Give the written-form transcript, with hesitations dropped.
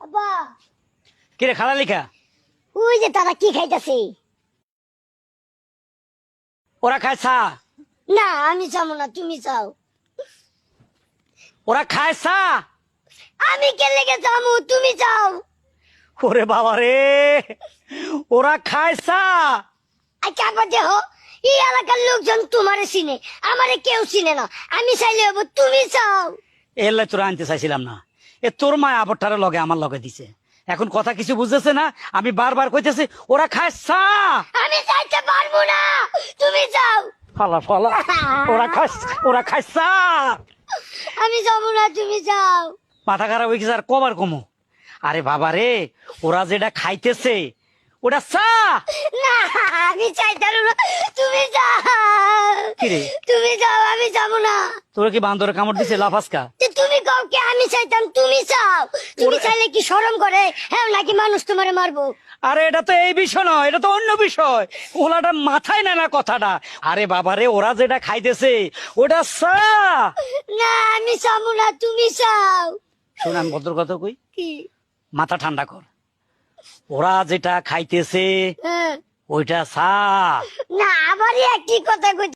আব্বা কিরে খালা লিখা ওই যে তারা কি খাইতেছে? ওরা খায় চা, না আমি যাবো না, তুমি যাও। ওরা খায় চা। আমি কে লেগে যাবো, তুমি যাও। ওরে বাবা রে, ওরা খায় চা। আচ্ছা আবার দেহ, এই এলাকার লোকজন তোমারে চিনে, আমারে কেউ চিনে না। আমি চাইলে হবো, তুমি যাও। এলে তোরা আনতে চাইছিলাম না। এ তোর মা আবরটারে লগে আমার লগে দিছে, এখন কথা কিছু বুঝতেছে না। আমি বারবার কইতেছি ওরা খায় চা। আমি যাইতে পারবো না, তুমি যাও। ফালা ফালা, ওরা খায় চা। আমি যাবো না, তুমি যাও। মাথা খারাপ হয়ে গেছে আর কবার কমো। আরে বাবা রে, ওরা যেটা খাইতেছে ওটা চা। না আমি চাইতাম না, তুমি যাও। কিরে তুমি যাও, আমি যাবো না। তোরা কি বান্দরে কামড় দিছে লাফাসকা? যে তুমি কাউকে আমি চাইতাম, তুমি চাও। তুমি চাইলে কি শরম করে? হ্যাঁ নাকি মানুষ তোমারে মারবো? আরে এটা তো এই বিষয় নয়, এটা তো অন্য বিষয়। ওলাটা মাথায় নেয় না কথাটা। আরে বাবা রে, ওরা যেটা খাইতেছে ওটা চা। না আমি চাবো না, তুমি চাও। শোন আমি ভদ্র কথা কই, কি? মাথা ঠান্ডা কর। ওরা যেটা খাইতেছে হ্যাঁ। ওইটা চা। না আবারই একই কথা কই।